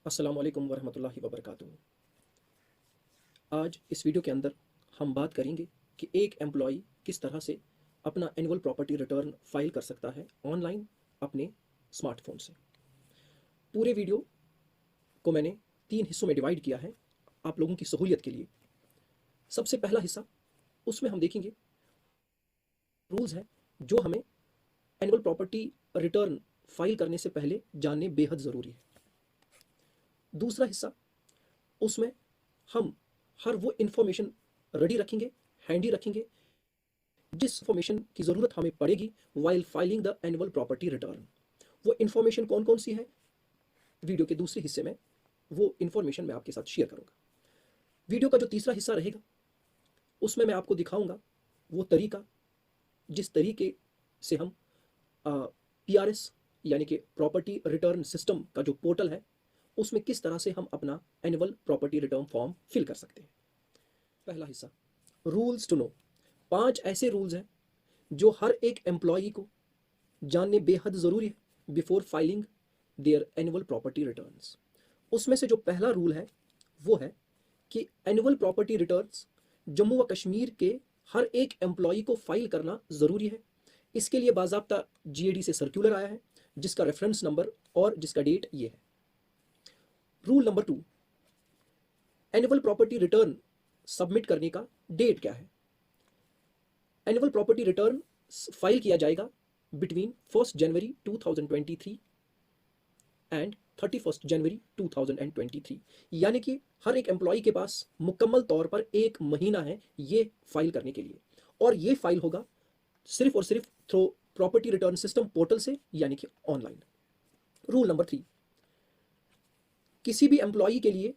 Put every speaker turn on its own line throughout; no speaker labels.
अस्सलाम वालेकुम वरहमतुल्लाहि वबरकातुहू। आज इस वीडियो के अंदर हम बात करेंगे कि एक एम्प्लॉई किस तरह से अपना एनुअल प्रॉपर्टी रिटर्न फाइल कर सकता है ऑनलाइन अपने स्मार्टफोन से। पूरे वीडियो को मैंने 3 हिस्सों में डिवाइड किया है आप लोगों की सहूलियत के लिए। सबसे पहला हिस्सा, उसमें हम देखेंगे रूल्स हैं जो हमें एनुअल प्रॉपर्टी रिटर्न फाइल करने से पहले जानने बेहद ज़रूरी है। दूसरा हिस्सा, उसमें हम हर वो इन्फॉर्मेशन रेडी रखेंगे, हैंडी रखेंगे जिस इन्फॉर्मेशन की ज़रूरत हमें पड़ेगी while filing the annual property return. वो इन्फॉर्मेशन कौन कौन सी है, वीडियो के दूसरे हिस्से में वो इन्फॉर्मेशन मैं आपके साथ शेयर करूंगा। वीडियो का जो तीसरा हिस्सा रहेगा उसमें मैं आपको दिखाऊंगा वो तरीका जिस तरीके से हम PRS यानी कि प्रॉपर्टी रिटर्न सिस्टम का जो पोर्टल है उसमें किस तरह से हम अपना annual property return form fill कर सकते हैं। पहला हिस्सा, रूल्स टू नो। 5 ऐसे रूल्स हैं जो हर एक एम्प्लॉई को जानने बेहद ज़रूरी है before filing there annual property returns. उसमें से जो पहला रूल है वो है कि एनुअल प्रॉपर्टी रिटर्न्स जम्मू व कश्मीर के हर एक एम्प्लॉई को फाइल करना ज़रूरी है। इसके लिए बाज़ाब्ता GAD से सर्कुलर आया है जिसका रेफरेंस नंबर और जिसका डेट ये है। Rule number 2, annual property return submit करने का डेट क्या है। एनुअल प्रॉपर्टी रिटर्न फाइल किया जाएगा बिटवीन 1 जनवरी 2023 एंड 31 जनवरी 2023, यानी कि हर एक एम्प्लॉई के पास मुकम्मल तौर पर 1 महीना है ये फाइल करने के लिए, और ये फाइल होगा सिर्फ और सिर्फ through property return system portal से, यानी कि ऑनलाइन। रूल नंबर 3, किसी भी एम्प्लॉई के लिए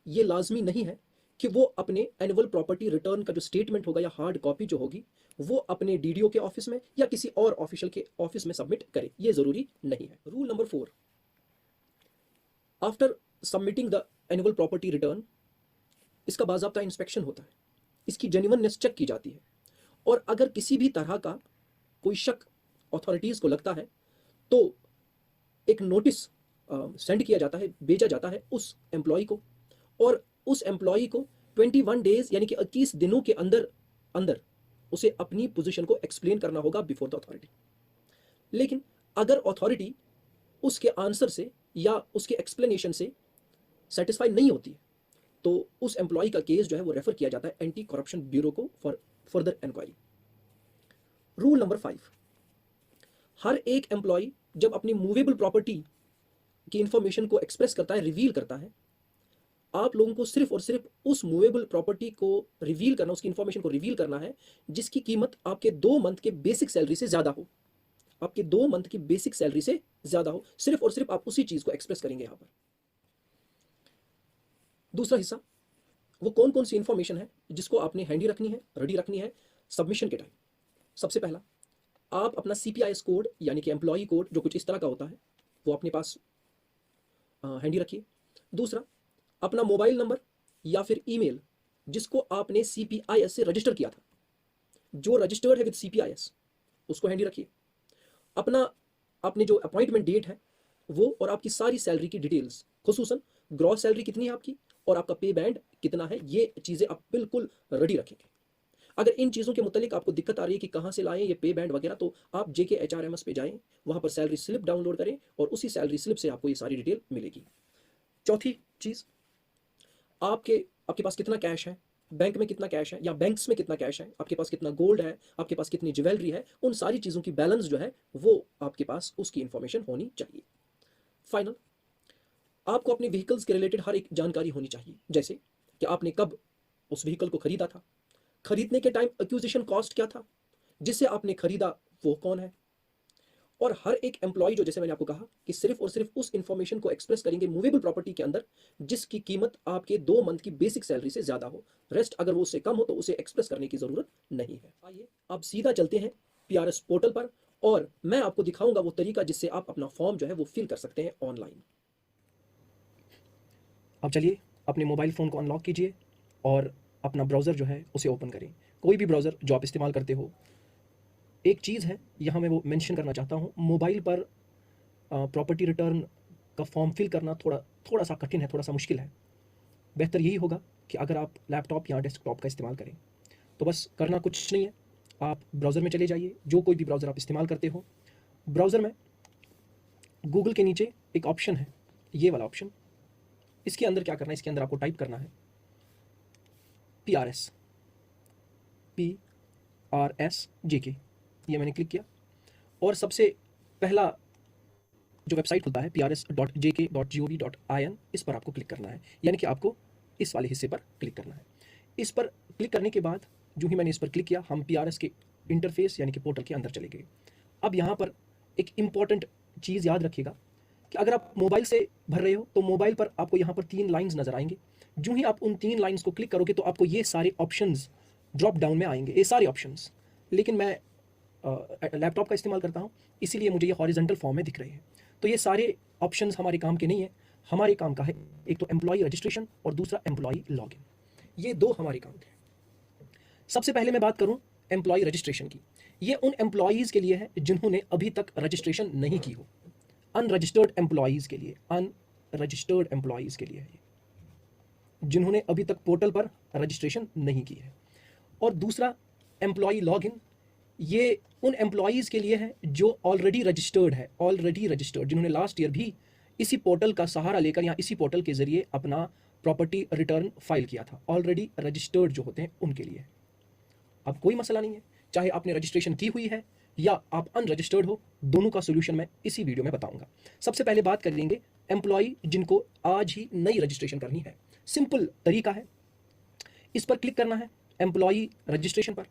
ये लाजमी नहीं है कि वो अपने एनुअल प्रॉपर्टी रिटर्न का जो स्टेटमेंट होगा या हार्ड कॉपी जो होगी वो अपने DDO के ऑफिस में या किसी और ऑफिशियल के ऑफिस में सबमिट करे, ये ज़रूरी नहीं है। Rule number 4, after submitting the annual property return इसका बाज़ाब्ता इंस्पेक्शन होता है, इसकी जेन्युइननेस चेक की जाती है, और अगर किसी भी तरह का कोई शक अथॉरिटीज़ को लगता है तो एक नोटिस सेंड किया जाता है, भेजा जाता है उस एम्प्लॉय को, और उस एम्प्लॉय को 21 डेज यानी कि 21 दिनों के अंदर अंदर उसे अपनी पोजीशन को एक्सप्लेन करना होगा बिफोर द अथॉरिटी। लेकिन अगर अथॉरिटी उसके आंसर से या उसके एक्सप्लेनेशन से सेटिस्फाई नहीं होती है तो उस एम्प्लॉय का केस जो है वो रेफर किया जाता है एंटी करप्शन ब्यूरो को for further inquiry. Rule number 5, हर एक एम्प्लॉय जब अपनी मूवेबल प्रॉपर्टी की इंफॉर्मेशन को एक्सप्रेस करता है, रिवील करता है, आप लोगों को सिर्फ और सिर्फ उस मूवेबल प्रॉपर्टी को रिवील करना, उसकी इंफॉर्मेशन को रिवील करना है जिसकी कीमत आपके 2 मंथ के बेसिक सैलरी से ज़्यादा हो, आपके 2 मंथ की बेसिक सैलरी से ज़्यादा हो। सिर्फ और सिर्फ आप उसी चीज़ को एक्सप्रेस करेंगे यहाँ पर। दूसरा हिस्सा, वो कौन कौन सी इंफॉर्मेशन है जिसको आपने हैंडी रखनी है, रेडी रखनी है सबमिशन के टाइम। सबसे पहला, आप अपना CPIS कोड यानी कि एम्प्लॉय कोड जो कुछ इस तरह का होता है वो अपने पास हैंडी रखिए। दूसरा, अपना मोबाइल नंबर या फिर ईमेल जिसको आपने CPIS से रजिस्टर किया था, जो रजिस्टर्ड है विद CPIS, उसको हैंडी रखिए। अपना आपने जो अपॉइंटमेंट डेट है वो, और आपकी सारी सैलरी की डिटेल्स, खुसूसन ग्रॉस सैलरी कितनी है आपकी और आपका पे बैंड कितना है, ये चीज़ें आप बिल्कुल रेडी रखेंगे। अगर इन चीज़ों के मुतालिक आपको दिक्कत आ रही है कि कहाँ से लाएं ये पे बैंड वगैरह, तो आप JK HRMS पे जाएं, वहाँ पर सैलरी स्लिप डाउनलोड करें और उसी सैलरी स्लिप से आपको ये सारी डिटेल मिलेगी। चौथी चीज़, आपके पास कितना कैश है, बैंक में कितना कैश है या बैंक्स में कितना कैश है, आपके पास कितना गोल्ड है, आपके पास कितनी ज्वेलरी है, उन सारी चीज़ों की बैलेंस जो है वो आपके पास उसकी इंफॉर्मेशन होनी चाहिए। फाइनल, आपको अपने व्हीकल्स के रिलेटेड हर एक जानकारी होनी चाहिए, जैसे कि आपने कब उस व्हीकल को खरीदा था, खरीदने के टाइम एक्विजिशन कॉस्ट क्या था, जिससे आपने खरीदा वो कौन है, और हर एक एम्प्लॉय जो, जैसे मैंने आपको कहा कि सिर्फ और सिर्फ उस इंफॉर्मेशन को एक्सप्रेस करेंगे मूवेबल प्रॉपर्टी के अंदर जिसकी कीमत आपके 2 मंथ की बेसिक सैलरी से ज़्यादा हो। रेस्ट अगर वो उससे कम हो तो उसे एक्सप्रेस करने की ज़रूरत नहीं है। आइए अब सीधा चलते हैं PRS पोर्टल पर और मैं आपको दिखाऊंगा वो तरीका जिससे आप अपना फॉर्म जो है वो फिल कर सकते हैं ऑनलाइन। अब चलिए अपने मोबाइल फ़ोन को अनलॉक कीजिए और अपना ब्राउज़र जो है उसे ओपन करें। कोई भी ब्राउज़र जो आप इस्तेमाल करते हो। एक चीज़ है यहाँ मैं वो मेंशन करना चाहता हूँ, मोबाइल पर प्रॉपर्टी रिटर्न का फॉर्म फिल करना थोड़ा थोड़ा सा कठिन है, थोड़ा सा मुश्किल है। बेहतर यही होगा कि अगर आप लैपटॉप या डेस्कटॉप का इस्तेमाल करें तो बस करना कुछ नहीं है, आप ब्राउज़र में चले जाइए, जो कोई भी ब्राउज़र आप इस्तेमाल करते हो। ब्राउज़र में गूगल के नीचे एक ऑप्शन है, ये वाला ऑप्शन, इसके अंदर क्या करना है, इसके अंदर आपको टाइप करना है PRS, PRSJK। ये मैंने क्लिक किया और सबसे पहला जो वेबसाइट खुलता है prs.jk.gov.in, इस पर आपको क्लिक करना है, यानी कि आपको इस वाले हिस्से पर क्लिक करना है। इस पर क्लिक करने के बाद जो ही मैंने इस पर क्लिक किया, हम PRS के इंटरफेस यानी कि पोर्टल के अंदर चले गए। अब यहाँ पर एक इम्पॉर्टेंट चीज़ याद रखिएगा कि अगर आप मोबाइल से भर रहे हो तो मोबाइल पर आपको यहाँ पर 3 लाइन्स नज़र आएंगे। जो ही आप उन 3 लाइन्स को क्लिक करोगे तो आपको ये सारे ऑप्शंस ड्रॉप डाउन में आएंगे, ये सारे ऑप्शंस। लेकिन मैं लैपटॉप का इस्तेमाल करता हूँ, इसीलिए मुझे ये हॉरिजॉन्टल फॉर्म में दिख रहे हैं। तो ये सारे ऑप्शंस हमारे काम के नहीं है, हमारे काम का है एक तो एम्प्लॉय रजिस्ट्रेशन और दूसरा एम्प्लॉय लॉगिन। ये दो हमारे काम के हैं। सबसे पहले मैं बात करूं एम्प्लॉय रजिस्ट्रेशन की। ये उन एम्प्लॉयज़ के लिए है जिन्होंने अभी तक रजिस्ट्रेशन नहीं की हो, अनरजिस्टर्ड एम्प्लॉयज़ के लिए, अनरजिस्टर्ड एम्प्लॉयज़ के लिए है ये, जिन्होंने अभी तक पोर्टल पर रजिस्ट्रेशन नहीं की है। और दूसरा एम्प्लॉय लॉगिन, ये उन एम्प्लॉयज़ के लिए है जो ऑलरेडी रजिस्टर्ड है, ऑलरेडी रजिस्टर्ड, जिन्होंने लास्ट ईयर भी इसी पोर्टल का सहारा लेकर या इसी पोर्टल के ज़रिए अपना प्रॉपर्टी रिटर्न फाइल किया था। ऑलरेडी रजिस्टर्ड जो होते हैं उनके लिए। अब कोई मसला नहीं है, चाहे आपने रजिस्ट्रेशन की हुई है या आप अनरजिस्टर्ड हो, दोनों का सोल्यूशन मैं इसी वीडियो में बताऊंगा। सबसे पहले बात कर लेंगे एम्प्लॉय जिनको आज ही नई रजिस्ट्रेशन करनी है। सिंपल तरीका है, इस पर क्लिक करना है एम्प्लॉय रजिस्ट्रेशन पर।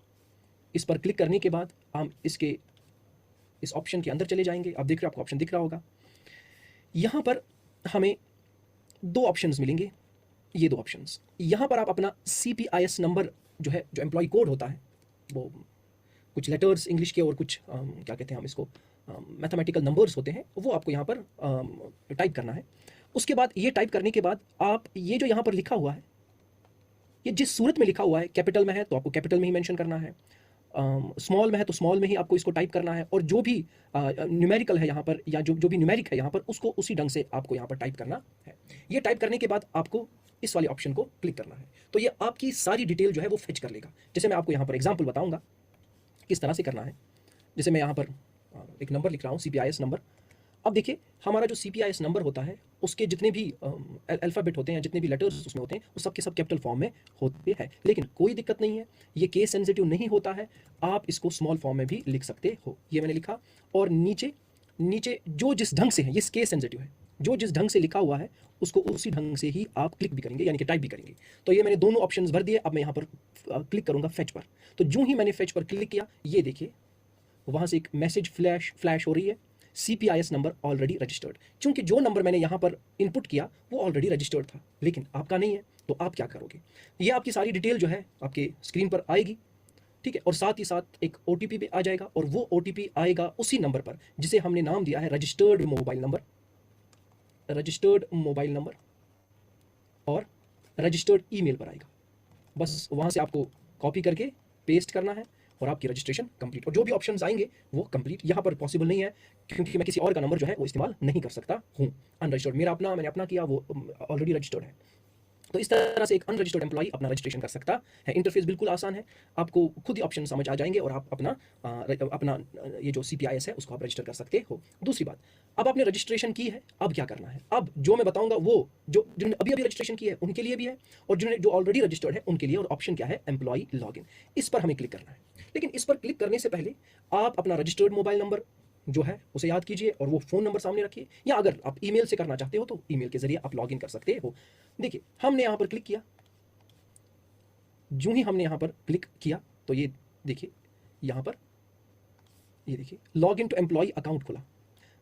इस पर क्लिक करने के बाद हम इस ऑप्शन के अंदर चले जाएंगे। आप देख रहे हो, आपको ऑप्शन दिख रहा होगा। यहाँ पर हमें 2 ऑप्शंस मिलेंगे, ये 2 ऑप्शंस। यहाँ पर आप अपना CPIS नंबर जो है, जो एम्प्लॉय कोड होता है, वो कुछ लेटर्स इंग्लिश के और कुछ क्या कहते हैं हम इसको, मैथमेटिकल नंबर्स होते हैं, वो आपको यहाँ पर टाइप करना है। उसके बाद ये टाइप करने के बाद आप ये जो यहाँ पर लिखा हुआ है, ये जिस सूरत में लिखा हुआ है, कैपिटल में है तो आपको कैपिटल में ही मेंशन करना है, स्मॉल में है तो स्मॉल में ही आपको इसको टाइप करना है, और जो भी न्यूमेरिकल है यहाँ पर या जो भी न्यूमेरिक है यहाँ पर, उसको उसी ढंग से आपको यहाँ पर टाइप करना है। ये टाइप करने के बाद आपको इस वाले ऑप्शन को क्लिक करना है, तो ये आपकी सारी डिटेल जो है वो फेच कर लेगा। जैसे मैं आपको यहाँ पर एग्जांपल बताऊंगा किस तरह से करना है। जैसे मैं यहाँ पर एक नंबर लिख रहा हूँ, CPIS नंबर। अब देखिए, हमारा जो CPIS नंबर होता है, उसके जितने भी अल्फ़ाबेट होते हैं, जितने भी लेटर्स उसमें होते हैं, वो सब के सब कैपिटल फॉर्म में होते हैं। लेकिन कोई दिक्कत नहीं है, ये केस सेंसिटिव नहीं होता है, आप इसको स्मॉल फॉर्म में भी लिख सकते हो। ये मैंने लिखा, और नीचे जो जिस ढंग से है, ये केस सेंसिटिव है, जो जिस ढंग से लिखा हुआ है उसको उसी ढंग से ही आप क्लिक भी करेंगे, यानी कि टाइप भी करेंगे। तो ये मैंने दोनों ऑप्शंस भर दिए। अब मैं यहाँ पर क्लिक करूँगा फेच पर। तो जो ही मैंने फेच पर क्लिक किया, ये देखिए वहाँ से एक मैसेज फ्लैश हो रही है, CPIS नंबर ऑलरेडी रजिस्टर्ड। क्योंकि जो नंबर मैंने यहाँ पर इनपुट किया वो ऑलरेडी रजिस्टर्ड था, लेकिन आपका नहीं है, तो आप क्या करोगे? ये आपकी सारी डिटेल जो है आपके स्क्रीन पर आएगी, ठीक है, और साथ ही साथ एक OTP भी आ जाएगा, और वो OTP आएगा उसी नंबर पर जिसे हमने नाम दिया है registered mobile number, registered mobile number, और रजिस्टर्ड ईमेल पर आएगा। बस वहाँ से आपको कॉपी करके पेस्ट करना है और आपकी रजिस्ट्रेशन कंप्लीट। और जो भी ऑप्शंस आएंगे वो कंप्लीट। यहाँ पर पॉसिबल नहीं है क्योंकि मैं किसी और का नंबर जो है वो इस्तेमाल नहीं कर सकता हूँ। अनरजिस्टर्ड मेरा अपना, मैंने अपना किया, वो ऑलरेडी रजिस्टर्ड है। तो इस तरह से एक अनरजिस्टर्ड एम्प्लॉय अपना रजिस्ट्रेशन कर सकता है। इंटरफेस बिल्कुल आसान है, आपको खुद ही ऑप्शन समझ आ जाएंगे और आप अपना ये जो CPIS है उसको आप रजिस्टर कर सकते हो। दूसरी बात, अब आपने रजिस्ट्रेशन की है, अब क्या करना है? अब जो मैं बताऊंगा वो जिन्होंने अभी रजिस्ट्रेशन की है उनके लिए भी है, और जो ऑलरेडी रजिस्टर्ड है उनके लिए। और ऑप्शन क्या है? Employ login. इस पर हमें क्लिक करना है। लेकिन इस पर क्लिक करने से पहले आप अपना रजिस्टर्ड मोबाइल नंबर जो है उसे याद कीजिए और वो फ़ोन नंबर सामने रखिए, या अगर आप ईमेल से करना चाहते हो तो ईमेल के ज़रिए आप लॉगिन कर सकते हो। देखिए, हमने यहाँ पर क्लिक किया, जो ही हमने यहाँ पर क्लिक किया तो ये देखिए, यहाँ पर ये देखिए log in to employ account खुला।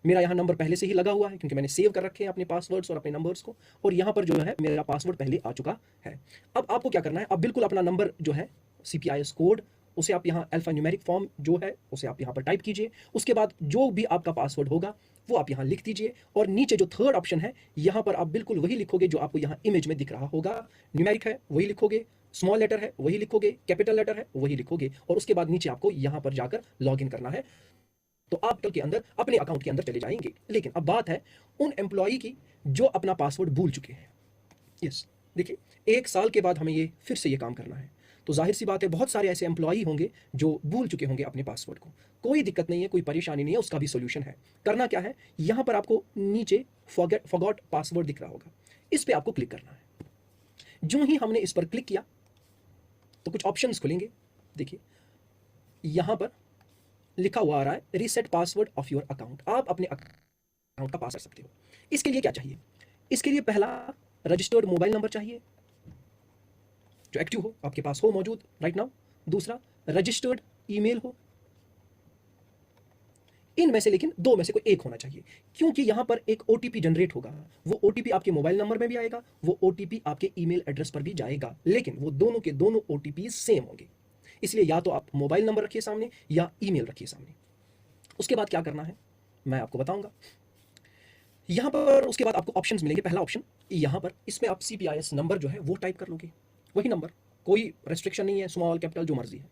मेरा यहाँ नंबर पहले से ही लगा हुआ है क्योंकि मैंने सेव कर रखे हैं अपने पासवर्ड्स और अपने नंबर्स को, और यहाँ पर जो है मेरा पासवर्ड पहले आ चुका है। अब आपको क्या करना है? अब बिल्कुल अपना नंबर जो है CPIS कोड, उसे आप यहाँ अल्फा न्यूमेरिक फॉर्म जो है उसे आप यहाँ पर टाइप कीजिए। उसके बाद जो भी आपका पासवर्ड होगा वो आप यहाँ लिख दीजिए, और नीचे जो थर्ड ऑप्शन है यहाँ पर आप बिल्कुल वही लिखोगे जो आपको यहाँ इमेज में दिख रहा होगा। न्यूमेरिक है वही लिखोगे, स्मॉल लेटर है वही लिखोगे, कैपिटल लेटर है वही लिखोगे, और उसके बाद नीचे आपको यहाँ पर जाकर लॉग इन करना है। तो आप कल के अंदर अपने अकाउंट के अंदर चले जाएंगे। लेकिन अब बात है उन एम्प्लॉई की जो अपना पासवर्ड भूल चुके हैं। यस, देखिए 1 साल के बाद हमें ये फिर से ये काम करना है, तो जाहिर सी बात है बहुत सारे ऐसे एम्प्लॉई होंगे जो भूल चुके होंगे अपने पासवर्ड को। कोई दिक्कत नहीं है, कोई परेशानी नहीं है, उसका भी सोल्यूशन है। करना क्या है, यहाँ पर आपको नीचे फॉरगॉट पासवर्ड दिख रहा होगा, इस पर आपको क्लिक करना है। जो ही हमने इस पर क्लिक किया तो कुछ ऑप्शंस खुलेंगे। देखिए यहाँ पर लिखा हुआ आ रहा है reset password of your account. आप अपने अकाउंट का पास कर सकते हो। इसके लिए क्या चाहिए, इसके लिए पहला रजिस्टर्ड मोबाइल नंबर चाहिए जो एक्टिव हो, आपके पास हो मौजूद राइट नाउ। दूसरा रजिस्टर्ड ईमेल हो। इनमें से लेकिन दो में से कोई एक होना चाहिए, क्योंकि यहां पर एक ओटीपी जनरेट होगा। वो ओटीपी आपके मोबाइल नंबर में भी आएगा, वो ओटीपी आपके ईमेल एड्रेस पर भी जाएगा, लेकिन वो दोनों के दोनों ओटीपी सेम होंगे। इसलिए या तो आप मोबाइल नंबर रखिए सामने या ईमेल रखिए सामने। उसके बाद क्या करना है मैं आपको बताऊंगा। यहां पर उसके बाद आपको ऑप्शंस मिलेंगे। पहला ऑप्शन यहां पर, इसमें आप CPIS नंबर जो है वो टाइप कर लोगे, वही नंबर, कोई रेस्ट्रिक्शन नहीं है, स्मॉल कैपिटल जो मर्जी है।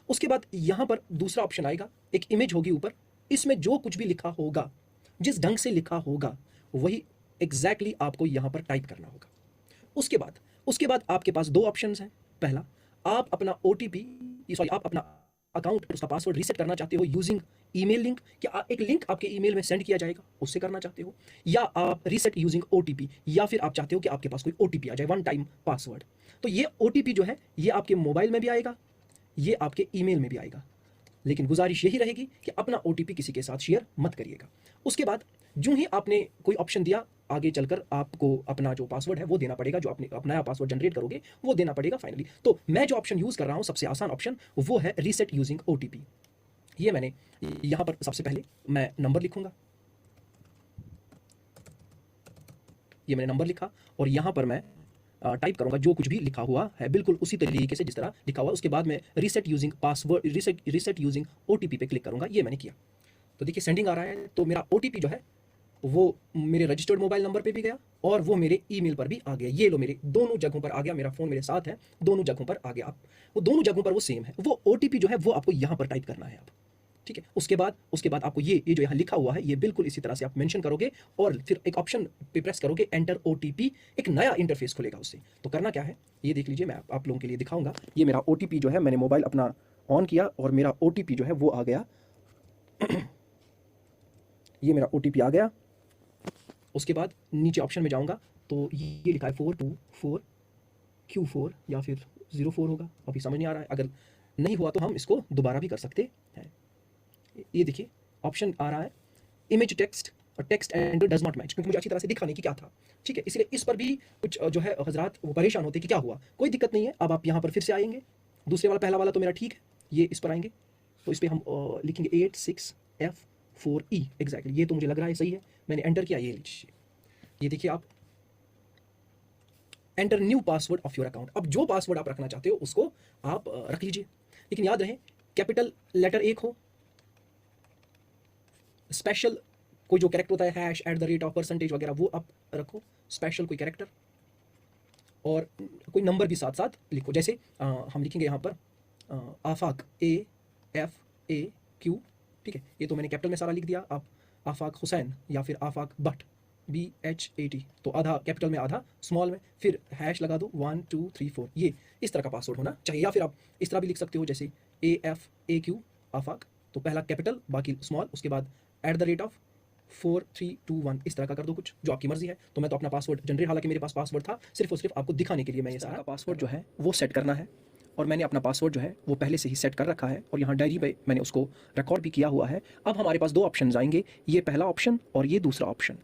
उसके बाद यहां पर दूसरा ऑप्शन आएगा, एक इमेज होगी ऊपर, इसमें जो कुछ भी लिखा होगा, जिस ढंग से लिखा होगा वही एग्जैक्टली आपको यहां पर टाइप करना होगा। उसके बाद आपके पास दो ऑप्शंस हैं। पहला, आप अपना आप अपना अकाउंट उसका पासवर्ड रीसेट करना चाहते हो यूजिंग ईमेल लिंक, क्या एक लिंक आपके ईमेल में सेंड किया जाएगा उससे करना चाहते हो, या आप रीसेट यूजिंग OTP, या फिर आप चाहते हो कि आपके पास कोई OTP आ जाए, वन टाइम पासवर्ड। तो ये OTP जो है ये आपके मोबाइल में भी आएगा, ये आपके ईमेल में भी आएगा, लेकिन गुजारिश यही रहेगी कि अपना OTP किसी के साथ शेयर मत करिएगा। उसके बाद जो ही आपने कोई ऑप्शन दिया, आगे चलकर आपको अपना जो पासवर्ड है वो देना पड़ेगा, जो आपने अपना नया पासवर्ड जनरेट करोगे वो देना पड़ेगा फाइनली। तो मैं जो ऑप्शन यूज़ कर रहा हूँ, सबसे आसान ऑप्शन, वो है रीसेट यूजिंग OTP। ये मैंने यहाँ पर सबसे पहले मैं नंबर लिखूंगा, ये मैंने नंबर लिखा, और यहाँ पर मैं टाइप करूंगा जो कुछ भी लिखा हुआ है बिल्कुल उसी तरीके से जिस तरह लिखा हुआ। उसके बाद मैं reset using password reset using OTP पे क्लिक करूंगा। ये मैंने किया, तो देखिए सेंडिंग आ रहा है, तो मेरा OTP जो है वो मेरे रजिस्टर्ड मोबाइल नंबर पे भी गया और वो मेरे ईमेल पर भी आ गया। ये लो, मेरे दोनों जगहों पर आ गया, मेरा फ़ोन मेरे साथ है, दोनों जगहों पर आ गया। आप वो दोनों जगहों पर वो सेम है। वो OTP जो है वो आपको यहाँ पर टाइप करना है आप, ठीक है। उसके बाद आपको ये जो यहाँ लिखा हुआ है ये बिल्कुल इसी तरह से आप मेंशन करोगे और फिर एक ऑप्शन पे प्रेस करोगे, एंटर OTP। एक नया इंटरफेस खुलेगा उससे। तो करना क्या है ये देख लीजिए, मैं आप लोगों के लिए दिखाऊंगा। ये मेरा OTP जो है, मैंने मोबाइल अपना ऑन किया और मेरा OTP जो है वो आ गया। ये मेरा OTP आ गया। उसके बाद नीचे ऑप्शन में जाऊंगा तो ये लिखा है 424Q4 या फिर 04 होगा, अभी समझ नहीं आ रहा है। अगर नहीं हुआ तो हम इसको दोबारा भी कर सकते हैं। ये देखिए ऑप्शन आ रहा है इमेज टेक्स्ट और text and does not match, क्योंकि मुझे अच्छी तरह से दिखा नहीं कि क्या था, ठीक है। इसलिए इस पर भी कुछ जो है हजरात वो परेशान होते कि क्या हुआ। कोई दिक्कत नहीं है, अब आप यहाँ पर फिर से आएंगे। दूसरे वाला, पहला वाला तो मेरा ठीक है, ये इस पर आएंगे तो इस पर हम लिखेंगे 86F4E एग्जैक्टली। ये तो मुझे लग रहा है सही है, मैंने एंटर किया। ये लीजिए, ये देखिए आप, enter new password of your account. अब जो पासवर्ड आप रखना चाहते हो उसको आप रख लीजिए, लेकिन याद रहे कैपिटल लेटर एक हो, स्पेशल कोई जो कैरेक्टर होता है हैश @ परसेंटेज वगैरह वो आप रखो, स्पेशल कोई कैरेक्टर, और कोई नंबर भी साथ साथ लिखो। जैसे हम लिखेंगे यहाँ पर आफाक AFAQ, ठीक है। ये तो मैंने कैपिटल में सारा लिख दिया। आप आफाक हुसैन या फिर आफाक भट्ट BHAT, तो आधा कैपिटल में आधा स्मॉल में, फिर हैश लगा दो 1 2 3 4। ये इस तरह का पासवर्ड होना चाहिए। या फिर आप इस तरह भी लिख सकते हो, जैसे AFAQ आफाक, तो पहला कैपिटल बाकी स्मॉल, उसके बाद @4321, इस तरह का कर दो कुछ, जो आपकी मर्जी है। तो मैं तो अपना पासवर्ड जनरेट, हालांकि मेरे पास पासवर्ड था, सिर्फ और सिर्फ आपको दिखाने के लिए मैं ये सारा पासवर्ड जो है वो सेट करना है। और मैंने अपना पासवर्ड जो है वो पहले से ही सेट कर रखा है और यहाँ डायरी पे मैंने उसको रिकॉर्ड भी किया हुआ है। अब हमारे पास दो ऑप्शन आएंगे, ये पहला ऑप्शन और ये दूसरा ऑप्शन।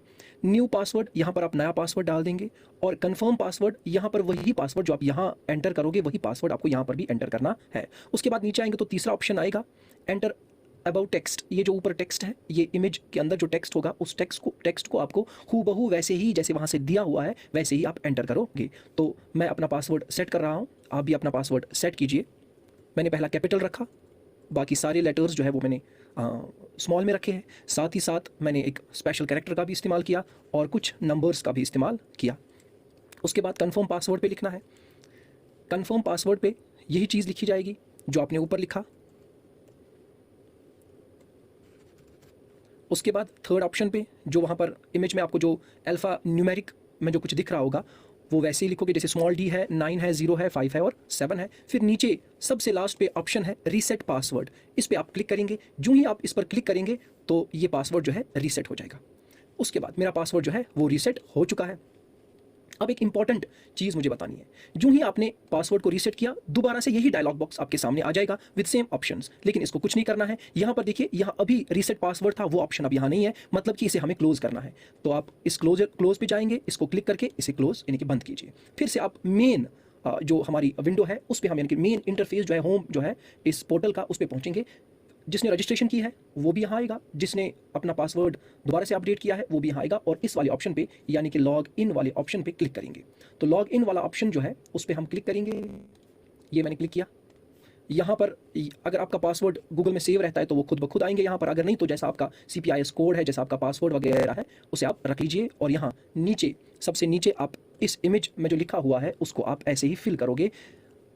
न्यू पासवर्ड, यहाँ पर आप नया पासवर्ड डाल देंगे, और कंफर्म पासवर्ड, यहाँ पर वही पासवर्ड जो आप यहाँ एंटर करोगे वही पासवर्ड आपको यहाँ पर भी एंटर करना है। उसके बाद नीचे आएंगे तो तीसरा ऑप्शन आएगा एंटर अबाउट टेक्स्ट। ये जो ऊपर टेक्स्ट है, ये इमेज के अंदर जो टेक्स्ट होगा उस टेक्स्ट को आपको हूबहू वैसे ही जैसे वहाँ से दिया हुआ है वैसे ही आप एंटर करोगे। तो मैं अपना पासवर्ड सेट कर रहा हूँ, आप भी अपना पासवर्ड सेट कीजिए। मैंने पहला कैपिटल रखा, बाकी सारे लेटर्स जो है वो मैंने स्मॉल में रखे हैं। साथ ही साथ मैंने एक स्पेशल कैरेक्टर का भी इस्तेमाल किया और कुछ नंबर्स का भी इस्तेमाल किया। उसके बाद कन्फर्म पासवर्ड पे लिखना है। कन्फर्म पासवर्ड पे यही चीज़ लिखी जाएगी जो आपने ऊपर लिखा। उसके बाद थर्ड ऑप्शन पे जो वहाँ पर इमेज में आपको जो अल्फ़ा न्यूमेरिक में जो कुछ दिख रहा होगा वो वैसे ही लिखोगे, जैसे स्मॉल डी है, 9 है, 0 है, 5 है और 7 है। फिर नीचे सबसे लास्ट पे ऑप्शन है रीसेट पासवर्ड, इस पर आप क्लिक करेंगे। जो ही आप इस पर क्लिक करेंगे तो ये पासवर्ड जो है रीसेट हो जाएगा। उसके बाद मेरा पासवर्ड जो है वो रीसेट हो चुका है। अब एक इंपॉर्टेंट चीज़ मुझे बतानी है, जो ही आपने पासवर्ड को रीसेट किया दोबारा से यही डायलॉग बॉक्स आपके सामने आ जाएगा विद सेम ऑप्शंस, लेकिन इसको कुछ नहीं करना है। यहाँ पर देखिए, यहाँ अभी रीसेट पासवर्ड था, वो ऑप्शन अब यहाँ नहीं है, मतलब कि इसे हमें क्लोज करना है। तो आप इस क्लोज पे जाएंगे, इसको क्लिक करके इसे क्लोज यानी कि बंद कीजिए। फिर से आप मेन जो हमारी विंडो है उस पर हम यानी कि मेन इंटरफेस जो है, होम जो है इस पोर्टल का, उस पर पहुँचेंगे। जिसने रजिस्ट्रेशन की है वो भी यहाँ आएगा, जिसने अपना पासवर्ड दोबारा से अपडेट किया है वो भी यहाँ आएगा, और इस वाले ऑप्शन पे यानी कि लॉग इन वाले ऑप्शन पे क्लिक करेंगे। तो लॉग इन वाला ऑप्शन जो है उस पर हम क्लिक करेंगे। ये मैंने क्लिक किया। यहाँ पर अगर आपका पासवर्ड गूगल में सेव रहता है तो वो खुद ब खुद आएंगे यहाँ पर, अगर नहीं तो जैसा आपका CPIS कोड है, जैसा आपका पासवर्ड वगैरह है उसे आप रख लीजिए, और यहाँ नीचे सबसे नीचे आप इस इमेज में जो लिखा हुआ है उसको आप ऐसे ही फिल करोगे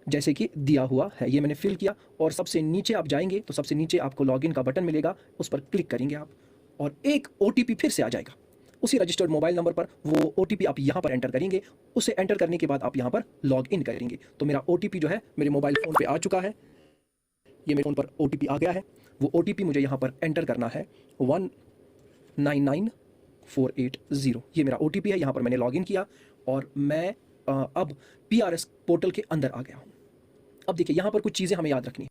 जैसे कि दिया हुआ है। ये मैंने फिल किया, और सबसे नीचे आप जाएंगे तो सबसे नीचे आपको लॉगिन का बटन मिलेगा, उस पर क्लिक करेंगे आप, और एक OTP फिर से आ जाएगा उसी रजिस्टर्ड मोबाइल नंबर पर। वो OTP आप यहाँ पर एंटर करेंगे, उसे एंटर करने के बाद आप यहाँ पर लॉग इन करेंगे। तो मेरा OTP जो है मेरे मोबाइल फ़ोन पे आ चुका है, ये मेरे फ़ोन पर OTP आ गया है। वो OTP मुझे यहाँ पर एंटर करना है 199480। ये मेरा OTP है, यहाँ पर मैंने लॉगिन किया और मैं अब PRS पोर्टल के अंदर आ गया हूँ। अब देखिए, यहाँ पर कुछ चीज़ें हमें याद रखनी है।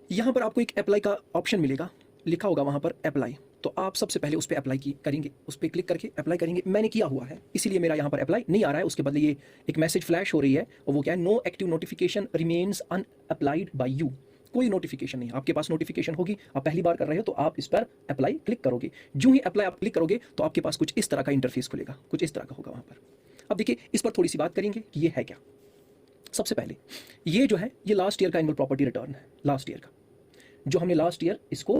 यहाँ पर आपको एक अप्लाई का ऑप्शन मिलेगा, लिखा होगा वहाँ पर अप्लाई, तो आप सबसे पहले उस पर अप्लाई करेंगे, उस पर क्लिक करके अप्लाई करेंगे। मैंने किया हुआ है इसीलिए मेरा यहाँ पर अप्लाई नहीं आ रहा है, उसके बदले ये एक मैसेज फ्लैश हो रही है, और वो क्या है, no active notification remains unapplied by you. कोई नोटिफिकेशन नहीं, आपके पास नोटिफिकेशन होगी, आप पहली बार कर रहे हो तो आप इस पर अप्लाई क्लिक करोगे। जो ही अप्लाई आप क्लिक करोगे तो आपके पास कुछ इस तरह का इंटरफेस खुलेगा, कुछ इस तरह का होगा वहाँ पर। अब देखिए, इस पर थोड़ी सी बात करेंगे कि ये है क्या। सबसे पहले ये जो है ये लास्ट ईयर का एनुअल प्रॉपर्टी रिटर्न है, लास्ट ईयर का, जो हमने लास्ट ईयर इसको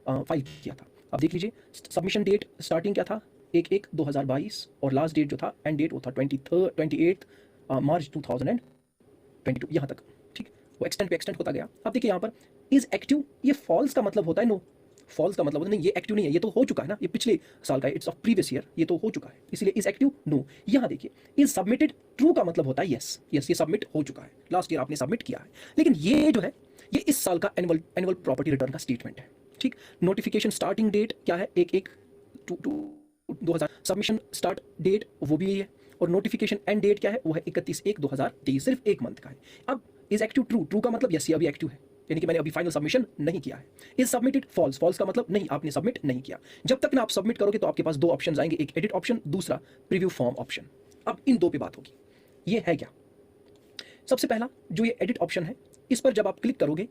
फाइल किया था। अब देख लीजिए, सबमिशन डेट स्टार्टिंग क्या था 1/1/2022, और लास्ट डेट जो था एंड डेट वो था 28 मार्च 2022, यहाँ तक। ठीक, वो एक्सटेंड पे एक्सटेंड होता गया। अब देखिए यहाँ पर इज एक्टिव, ये फॉल्स का मतलब होता है नो, फॉल्स का मतलब होता है नहीं, ये एक्टिव नहीं है, ये तो हो चुका है ना, ये पिछले साल का है, इट्स ऑफ प्रीवियस ईयर, ये तो हो चुका है, इसलिए इज एक्टिव नो। यहाँ देखिए, इज सबमिटेड ट्रू का मतलब होता है यस, यस ये सबमिट हो चुका है, लास्ट ईयर आपने सबमिट किया है। लेकिन ये जो है ये इस साल का एनुअल प्रॉपर्टी रिटर्न का स्टेटमेंट है। ठीक, नोटिफिकेशन स्टार्टिंग डेट क्या है 1/1/2000, सबमिशन स्टार्ट डेट वो भी यही है, और नोटिफिकेशन एंड डेट क्या है वो है 31/1/2023, सिर्फ एक मंथ का है। अब इज एक्टिव ट्रू का मतलब यस ये अभी एक्टिव है, यानी कि मैंने अभी फाइनल सबमिशन नहीं किया है। इज सबमिटेड फॉल्स का मतलब नहीं, आपने सबमिट नहीं किया। जब तक ना आप सबमिट करोगे तो आपके पास दो ऑप्शन आएंगे, एक एडिट ऑप्शन, दूसरा प्रीव्यू फॉर्म ऑप्शन। अब इन दो पे बात होगी, ये है क्या। सबसे पहला जो ये एडिट ऑप्शन है, इस पर जब आप क्लिक करोगे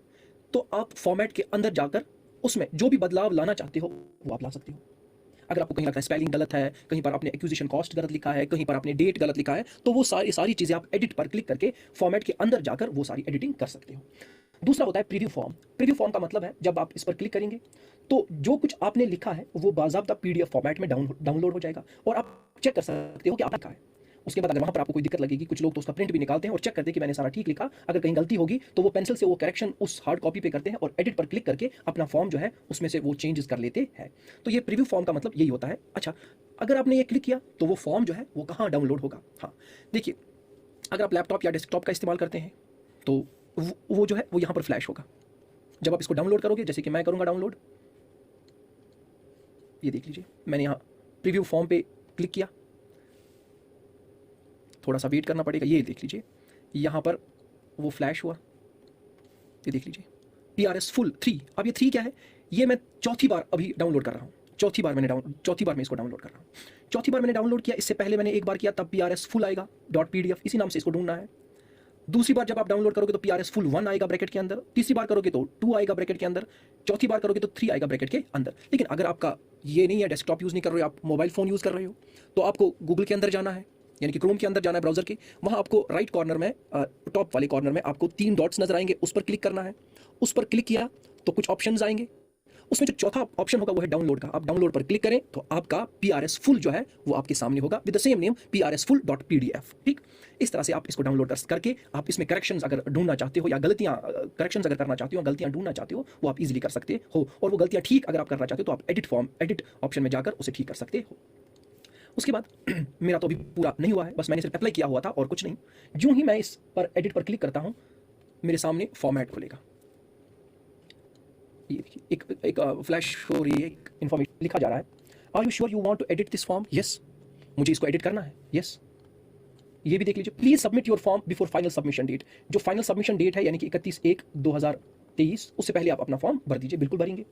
तो आप फॉर्मेट के अंदर जाकर उसमें जो भी बदलाव लाना चाहते हो वो आप ला सकते हो। अगर आपको कहीं लगता है स्पेलिंग गलत है, कहीं पर आपने एक्विजिशन कॉस्ट गलत लिखा है, कहीं पर आपने डेट गलत लिखा है, तो वो सारी चीज़ें आप एडिट पर क्लिक करके फॉर्मेट के अंदर जाकर वो सारी एडिटिंग कर सकते हो। दूसरा होता है प्रीव्यू फॉर्म। प्रीव्यू फॉर्म का मतलब है जब आप इस पर क्लिक करेंगे तो जो कुछ आपने लिखा है वो बाज़ाब्ता PDF फॉर्मेट में डाउनलोड हो जाएगा, और आप चेक कर सकते हो कि आपने लिखा है। उसके बाद अगर वहाँ पर आपको कोई दिक्कत लगेगी, कुछ लोग तो उसका प्रिंट भी निकालते हैं और चेक करते हैं कि मैंने सारा ठीक लिखा, अगर कहीं गलती होगी तो वो पेंसिल से वो करेक्शन उस हार्ड कॉपी पे करते हैं और एडिट पर क्लिक करके अपना फॉर्म जो है उसमें से वो चेंजेस कर लेते हैं। तो ये प्रीव्यू फॉर्म का मतलब यही होता है। अच्छा, अगर आपने ये क्लिक किया तो वो फॉर्म जो है वो कहाँ डाउनलोड होगा। हाँ देखिए, अगर आप लैपटॉप या डेस्कटॉप का इस्तेमाल करते हैं तो वो जो है वो यहाँ पर फ्लैश होगा। जब आप इसको डाउनलोड करोगे, जैसे कि मैं करूँगा डाउनलोड, ये देख लीजिए मैंने यहाँ प्रीव्यू फॉर्म पे क्लिक किया, थोड़ा सा वेट करना पड़ेगा। ये देख लीजिए यहाँ पर वो फ्लैश हुआ, ये देख लीजिए PRS फुल 3। अब ये 3 क्या है, ये मैं चौथी बार अभी डाउनलोड कर रहा हूँ, चौथी बार मैं इसको डाउनलोड कर रहा हूँ। चौथी बार मैंने डाउनलोड किया, इससे पहले मैंने एक बार किया तब PRS फुल आएगा .PDF, इसी नाम से इसको ढूंढना है। दूसरी बार जब आप डाउनलोड करोगे तो PRS फुल 1 आएगा ब्रैकेट के अंदर, तीसरी बार करोगे तो 2 आएगा ब्रैकेट के अंदर, चौथी बार करोगे तो 3 आएगा ब्रैकेट के अंदर। लेकिन अगर आपका ये नहीं है, डेस्कटॉप यूज़ नहीं कर रहे हो, आप मोबाइल फ़ोन यूज़ कर रहे हो, तो आपको गूगल के अंदर जाना है, यानी कि क्रोम के अंदर जाना है ब्राउज़र के। वहाँ आपको राइट कॉर्नर में टॉप वाले कॉर्नर में आपको 3 डॉट्स नजर आएंगे, उस पर क्लिक करना है। उस पर क्लिक किया तो कुछ ऑप्शंस आएंगे, उसमें जो चौथा ऑप्शन होगा वो है डाउनलोड का। आप डाउनलोड पर क्लिक करें तो आपका PRS फुल जो है वो आपके सामने होगा with the same name PRSfull.pdf। ठीक, इस तरह से आप इसको डाउनलोड करके आप इसमें करेक्शंस अगर ढूंढना चाहते हो या गलतियां करेक्शंस अगर करना चाहते हो, गलतियां ढूंढना चाहते हो, वो आप इजीली कर सकते हो। और वो गलतियां ठीक अगर आप करना चाहते हो तो आप एडिट ऑप्शन में जाकर उसे ठीक कर सकते हो। उसके बाद मेरा तो अभी पूरा नहीं हुआ है, बस मैंने सिर्फ अप्लाई किया हुआ था और कुछ नहीं। यूं ही मैं इस पर एडिट पर क्लिक करता हूं, मेरे सामने फॉर्मेट खुलेगा। ये देखिए एक फ्लैश हो रही है, एक इन्फॉर्मेशन लिखा जा रहा है, are you sure you want to edit this form? Yes, मुझे इसको एडिट करना है। यस, ये भी देख लीजिए, please submit your form before final submission date. जो फाइनल सबमिशन डेट है यानी कि 31/1/2023, उससे पहले आप अपना फॉर्म भर दीजिए। बिल्कुल भरेंगे।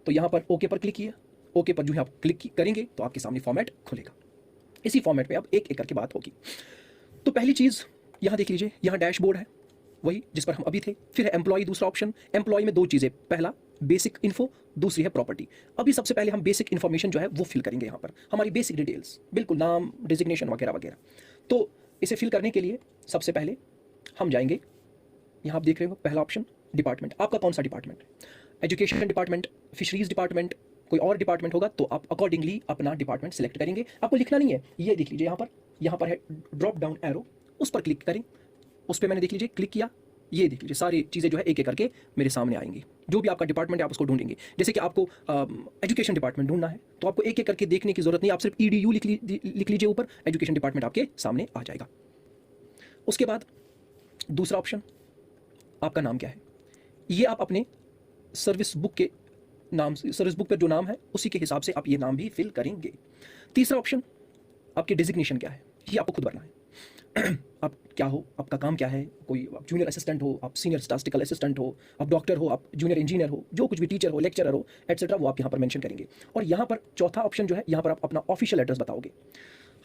तो यहाँ पर ओके पर क्लिक किया। ओके पर जो है आप क्लिक करेंगे तो आपके सामने फॉर्मेट खुलेगा। इसी फॉर्मेट पे अब एक एक करके बात होगी। तो पहली चीज़ यहाँ देख लीजिए, यहाँ डैशबोर्ड है वही जिस पर हम अभी थे। फिर है एम्प्लॉय, दूसरा ऑप्शन। एम्प्लॉय में दो चीज़ें, पहला बेसिक इन्फो, दूसरी है प्रॉपर्टी। अभी सबसे पहले हम बेसिक इन्फॉर्मेशन जो है वो फिल करेंगे। यहाँ पर हमारी बेसिक डिटेल्स, बिल्कुल नाम, डिजिग्नेशन वगैरह वगैरह। तो इसे फिल करने के लिए सबसे पहले हम जाएंगे, यहाँ आप देख रहे हो पहला ऑप्शन डिपार्टमेंट। आपका कौन सा department? Education department, fisheries department, कोई और डिपार्टमेंट होगा तो आप अकॉर्डिंगली अपना डिपार्टमेंट सेलेक्ट करेंगे। आपको लिखना नहीं है, ये देख लीजिए यहाँ पर है ड्रॉप डाउन एरो, उस पर क्लिक करें। उस पर मैंने देख लीजिए क्लिक किया। ये देख लीजिए सारी चीज़ें जो है एक एक करके मेरे सामने आएंगी। जो भी आपका डिपार्टमेंट है आप उसको ढूंढेंगे। जैसे कि आपको एजुकेशन डिपार्टमेंट ढूंढना है तो आपको एक एक करके देखने की जरूरत नहीं, आप सिर्फ EDU लिख लीजिए ऊपर, एजुकेशन डिपार्टमेंट आपके सामने आ जाएगा। उसके बाद दूसरा ऑप्शन, आपका नाम क्या है, ये आप अपने सर्विस बुक के नाम, सर्विस बुक पर जो नाम है उसी के हिसाब से आप ये नाम भी फिल करेंगे। तीसरा ऑप्शन, आपकी डिजिग्नेशन क्या है, ये आपको खुद भरना है। आप क्या हो, आपका काम क्या है, कोई आप जूनियर असिस्टेंट हो, आप सीनियर स्टैटिस्टिकल असिस्टेंट हो, आप डॉक्टर हो, आप जूनियर इंजीनियर हो, जो कुछ भी टीचर हो, लेक्चरर हो, एटसेट्रा, वो आप यहाँ पर मेंशन करेंगे। और यहाँ पर चौथा ऑप्शन जो है, यहाँ पर आप अपना ऑफिशियल एड्रेस बताओगे।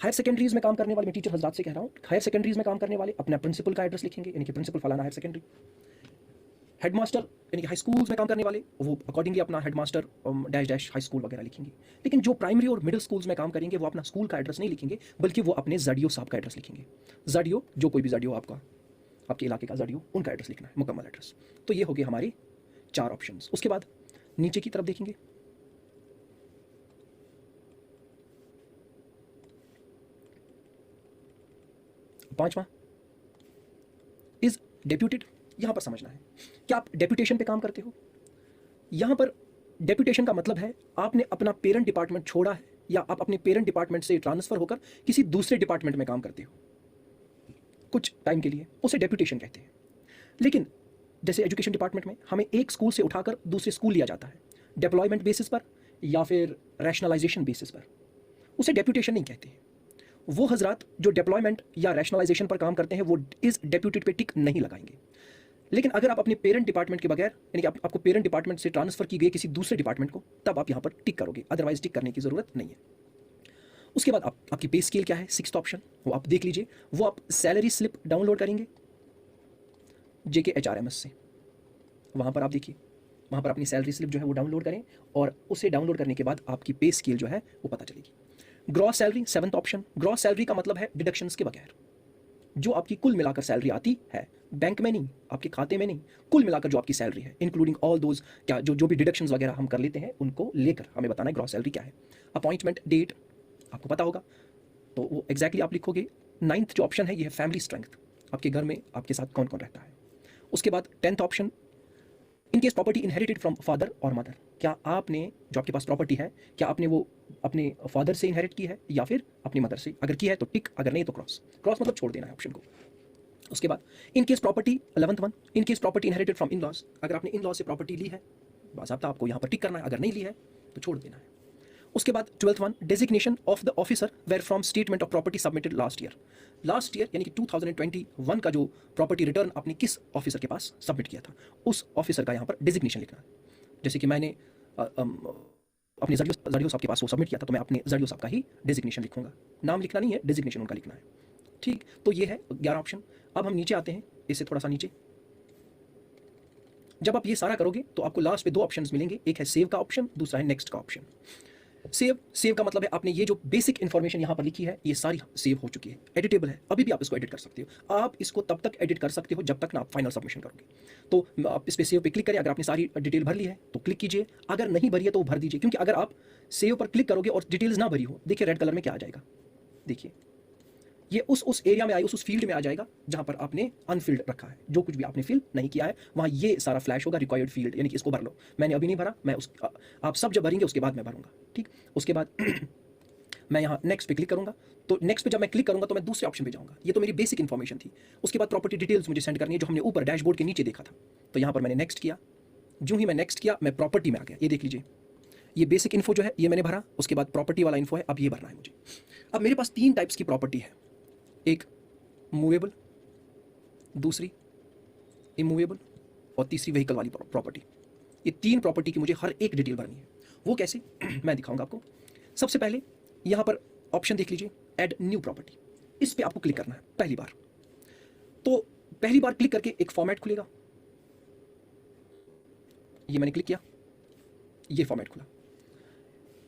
हायर सेकेंडरीज में काम करने वाले, मैं टीचर हजरात से कह रहा हूँ, हायर सेकेंडरीज में काम करने वाले अपना प्रिंसिपल का एड्रेस लिखेंगे, यानी कि प्रिंसिपल फलाना हायर सेकेंडरी। हेडमास्टर यानी कि हाई स्कूल्स में काम करने वाले वो अकॉर्डिंगली अपना headmaster dash dash high school वगैरह लिखेंगे। लेकिन जो प्राइमरी और मिडिल स्कूल्स में काम करेंगे वो अपना स्कूल का एड्रेस नहीं लिखेंगे, बल्कि वो अपने जडियो साहब का एड्रेस लिखेंगे। जडियो, जो कोई भी जडियो आपका, आपके इलाके का जडियो, उनका एड्रेस लिखना है, मुकम्मल एड्रेस। तो ये हो गए हमारे 4 ऑप्शन। उसके बाद नीचे की तरफ देखेंगे, पांचवा इज डेप्यूटेड। यहां पर समझना है, क्या आप डेप्यूटेशन पे काम करते हो? यहां पर डेप्यूटेशन का मतलब है आपने अपना पेरेंट डिपार्टमेंट छोड़ा है या आप अपने पेरेंट डिपार्टमेंट से ट्रांसफर होकर किसी दूसरे डिपार्टमेंट में काम करते हो कुछ टाइम के लिए, उसे डेप्यूटेशन कहते हैं। लेकिन जैसे एजुकेशन डिपार्टमेंट में हमें एक स्कूल से उठाकर दूसरे स्कूल लिया जाता है, डिप्लॉयमेंट बेसिस पर या फिर रैशनलाइजेशन बेसिस पर, उसे डेप्यूटेशन नहीं कहते हैं। वो हजरात जो डिप्लॉयमेंट या रैशनलाइजेशन पर काम करते हैं वो इस डेप्यूटेड पे टिक नहीं लगाएंगे। लेकिन अगर आप अपने पेरेंट डिपार्टमेंट के बगैर, यानी कि आपको पेरेंट डिपार्टमेंट से ट्रांसफर की गई किसी दूसरे डिपार्टमेंट को, तब आप यहाँ पर टिक करोगे, अदरवाइज टिक करने की जरूरत नहीं है। उसके बाद आपकी पे स्केल क्या है, 6th ऑप्शन, वो आप देख लीजिए। वो आप सैलरी स्लिप डाउनलोड करेंगे JKHRMS से। वहाँ पर आप देखिए, वहाँ पर अपनी सैलरी स्लिप जो है वो डाउनलोड करें और उसे डाउनलोड करने के बाद आपकी पे स्केल जो है वो पता चलेगी। Gross salary, 7th option. Gross salary का मतलब है डिडक्शंस के बगैर जो आपकी कुल मिलाकर सैलरी आती है, बैंक में नहीं, आपके खाते में नहीं, कुल मिलाकर जो आपकी सैलरी है, इंक्लूडिंग ऑल दोज, क्या जो भी डिडक्शंस वगैरह हम कर लेते हैं, उनको लेकर हमें बताना है ग्रॉस सैलरी क्या है। अपॉइंटमेंट डेट आपको पता होगा तो वो एग्जैक्टली आप लिखोगे। 9th जो ऑप्शन है ये है फैमिली स्ट्रेंथ, आपके घर में आपके साथ कौन कौन रहता है। उसके बाद 10th option, in case property inherited from father और मदर, क्या आपने जो आपके पास प्रॉपर्टी है क्या आपने वो अपने फादर से इनहेरिट की है या फिर अपनी मदर से, अगर की है तो टिक, अगर नहीं तो क्रॉस। क्रॉस मतलब छोड़ देना है ऑप्शन को। उसके बाद in case property, 11th one, in case property inherited from in laws, अगर आपने इन लॉज से प्रॉपर्टी ली है बाज़ाब्ता आपको यहाँ पर टिक करना है, अगर नहीं ली है तो छोड़ देना है। उसके बाद 12th one, designation of the officer where from statement of property submitted last year. Last year यानी कि 2021 का जो प्रॉपर्टी रिटर्न आपने किस ऑफिसर के पास सबमिट किया था, उस ऑफिसर का यहाँ पर डेजिग्नेशन लिखना है। जैसे कि मैंने अपने जडियो साहब के पास वो सबमिट किया था तो मैं अपने जडियो साहब का ही डेजिग्नेशन लिखूंगा, नाम लिखना नहीं है, डेजिग्नेशन उनका लिखना है। ठीक, तो ये है 11 ऑप्शन। अब हम नीचे आते हैं, इससे थोड़ा सा नीचे। जब आप ये सारा करोगे तो आपको लास्ट पे 2 ऑप्शंस मिलेंगे, एक है सेव का ऑप्शन, दूसरा है नेक्स्ट का ऑप्शन। सेव, सेव का मतलब है आपने ये जो बेसिक इन्फॉर्मेशन यहाँ पर लिखी है ये सारी सेव हो चुकी है, एडिटेबल है, अभी भी आप इसको एडिट कर सकते हो। आप इसको तब तक एडिट कर सकते हो जब तक ना आप फाइनल सबमिशन करोगे। तो आप इस पर सेव पे क्लिक करें, अगर आपने सारी डिटेल भर ली है तो क्लिक कीजिए, अगर नहीं भरी है तो भर दीजिए, क्योंकि अगर आप सेव पर क्लिक करोगे और डिटेल्स ना भरी हो, देखिए रेड कलर में क्या आ जाएगा, देखिए ये उस एरिया में उस फील्ड में आ जाएगा जहां पर आपने अनफिल्ड रखा है, जो कुछ भी आपने फिल नहीं किया है वहां ये सारा फ्लैश होगा, रिक्वायर्ड फील्ड, यानी कि इसको भर लो। मैंने अभी नहीं भरा, मैं आप सब जब भरेंगे उसके बाद मैं भरूंगा, ठीक। उसके बाद मैं यहाँ नेक्स्ट पे क्लिक करूंगा, तो नेक्स्ट पे जब मैं क्लिक करूंगा तो मैं दूसरे ऑप्शन पे जाऊंगा। ये तो मेरी बेसिक इन्फॉर्मेशन थी। उसके बाद प्रॉपर्टी डिटेल्स मुझे सेंड करनी है, जो हमने ऊपर डैशबोर्ड के नीचे देखा था। तो यहाँ पर मैंने नेक्स्ट किया, जो ही मैं नेक्स्ट किया मैं प्रॉपर्टी में आ गया। ये देख लीजिए, ये बेसिक इन्फो जो है ये मैंने भरा, उसके बाद प्रॉपर्टी वाला इन्फो है, अब ये भरना है मुझे। अब मेरे पास 3 टाइप्स की प्रॉपर्टी है, एक मूवेबल, दूसरी इमूवेबल और तीसरी व्हीकल वाली प्रॉपर्टी। ये 3 प्रॉपर्टी की मुझे हर एक डिटेल भरनी है। वो कैसे मैं दिखाऊंगा आपको। सबसे पहले यहाँ पर ऑप्शन देख लीजिए, ऐड न्यू प्रॉपर्टी, इस पे आपको क्लिक करना है पहली बार। तो पहली बार क्लिक करके एक फॉर्मेट खुलेगा, ये मैंने क्लिक किया, ये फॉर्मेट खुला।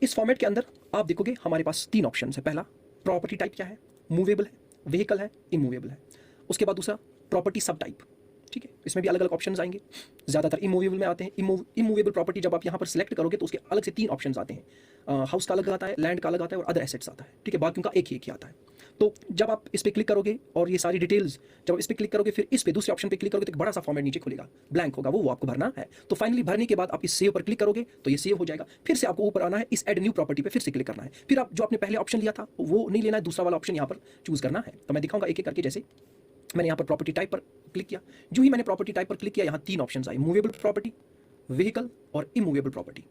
इस फॉर्मेट के अंदर आप देखोगे हमारे पास 3 ऑप्शन है। पहला प्रॉपर्टी टाइप क्या है, मूवेबल है, व्हीकल है, इमूवेबल है। उसके बाद दूसरा प्रॉपर्टी सब टाइप, ठीक है, इसमें भी अलग अलग ऑप्शंस आएंगे, ज़्यादातर इमूवेबल में आते हैं। इमूवेबल प्रॉपर्टी जब आप यहाँ पर सिलेक्ट करोगे तो उसके अलग से 3 ऑप्शंस आते हैं, हाउस का अलग आता है, लैंड का अलग आता है और अदर एसेट्स आता है, ठीक है, बाकी उनका एक ही आता है। तो जब आप इस पर क्लिक करोगे और ये सारी डिटेल्स जब आप इस पर क्लिक करोगे, फिर इस पे दूसरे ऑप्शन पे क्लिक करोगे तो एक बड़ा सा फॉर्मेट नीचे खुलेगा, ब्लैंक होगा, वो आपको भरना है। तो फाइनली भरने के बाद आप इस सेव पर क्लिक करोगे तो ये सेव हो जाएगा। फिर से आपको ऊपर आना है, इस ऐड न्यू प्रॉपर्टी पे फिर से क्लिक करना है। फिर आप जो आपने पहले ऑप्शन लिया था वो नहीं लेना है, दूसरा वाला ऑप्शन यहाँ पर चूज करना है। तो मैं दिखाऊंगा एक एक करके। जैसे मैंने यहाँ पर प्रॉपर्टी टाइप पर क्लिक किया, जो ही मैंने प्रॉपर्टी टाइप पर क्लिक किया यहाँ 3 ऑप्शंस आए, मूवेबल प्रॉपर्टी, व्हीकल और इमूवेबल प्रॉपर्टी।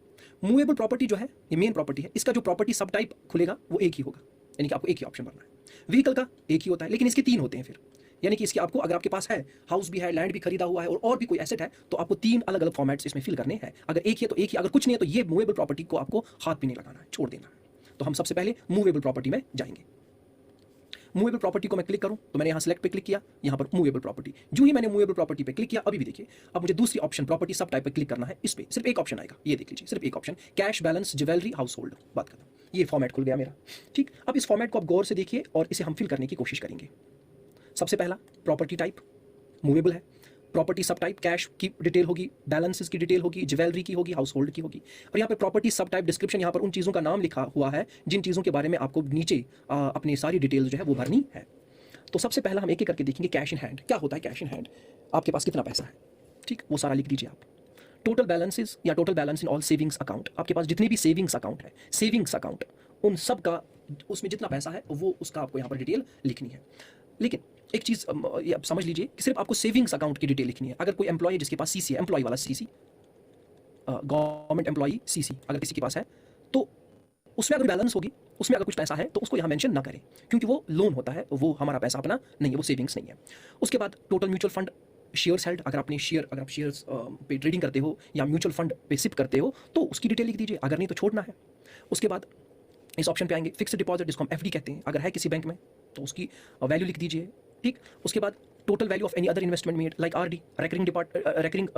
मूवेबल प्रॉपर्टी जो है ये मेन प्रॉपर्टी है, इसका जो प्रॉपर्टी सब टाइप खुलेगा वो एक ही होगा, यानी कि आपको एक ही ऑप्शन भरना है। व्हीकल का एक ही होता है, लेकिन इसके 3 होते हैं फिर, यानी कि इसके आपको, अगर आपके पास है हाउस भी है, लैंड भी खरीदा हुआ है और भी कोई एसेट है, तो आपको 3 अलग अलग फॉर्मेट्स इसमें फिल करने हैं। अगर एक ही है तो एक ही, अगर कुछ नहीं है तो ये मूवेबल प्रॉपर्टी को आपको हाथ भी नहीं लगाना है, छोड़ देना है। तो हम सबसे पहले मूवेबल प्रॉपर्टी में जाएंगे। मूवेबल प्रॉपर्टी को मैं क्लिक करूं तो मैंने यहाँ सेलेक्ट पे क्लिक किया, यहाँ पर मूवेबल प्रॉपर्टी। जो ही मैंने मूवेबल प्रॉपर्टी पे क्लिक किया, अभी भी देखिए, अब मुझे दूसरी ऑप्शन प्रॉपर्टी सब टाइप पे क्लिक करना है। इस पे सिर्फ एक ऑप्शन आएगा, ये देख लीजिए, सिर्फ एक option, cash balance jewellery house hold, बात खत्म। ये फॉर्मेट खुल गया मेरा, ठीक। अब इस फॉर्मेट को आप गौर से देखिए और इसे हम फिल करने की कोशिश करेंगे। सबसे पहला प्रॉपर्टी टाइप मूवेबल है, प्रॉपर्टी सब टाइप कैश की डिटेल होगी, बैलेंसेस की डिटेल होगी, ज्वेलरी की होगी, हाउस होल्ड की होगी। और यहाँ पे प्रॉपर्टी सब टाइप डिस्क्रिप्शन, यहाँ पर उन चीज़ों का नाम लिखा हुआ है जिन चीज़ों के बारे में आपको नीचे अपनी सारी डिटेल्स जो है वो भरनी है। तो सबसे पहला हम एक एक करके देखेंगे, कैश इन हैंड। क्या होता है कैश इन हैंड, आपके पास कितना पैसा है, ठीक, वो सारा लिख दीजिए आप। टोटल बैलेंसेस या total balance in all savings account, आपके पास जितने भी सेविंग्स अकाउंट है, सेविंग्स अकाउंट, उन सब का, उसमें जितना पैसा है वो उसका आपको यहाँ पर डिटेल लिखनी है। लेकिन एक चीज़ ये आप समझ लीजिए कि सिर्फ आपको सेविंग्स अकाउंट की डिटेल लिखनी है। अगर कोई एम्प्लॉय जिसके पास सीसी है, एम्प्लॉय वाला सीसी, गवर्नमेंट एम्प्लॉय सीसी अगर किसी के पास है, तो उसमें अगर बैलेंस होगी, उसमें अगर कुछ पैसा है तो उसको यहाँ मेंशन ना करें, क्योंकि वो लोन होता है, वो हमारा पैसा अपना नहीं है, वो सेविंग्स नहीं है। उसके बाद total mutual fund shares held, अगर आप शेयर्स पे ट्रेडिंग करते हो या म्यूचुअल फंड पे सिप करते हो तो उसकी डिटेल लिख दीजिए, अगर नहीं तो छोड़ना है। उसके बाद इस ऑप्शन पे आएंगे, फिक्स्ड डिपॉजिट जिसको हम एफडी कहते हैं, अगर है किसी बैंक में तो उसकी वैल्यू लिख दीजिए, ठीक। उसके बाद total value of any other investment made like RD, recurring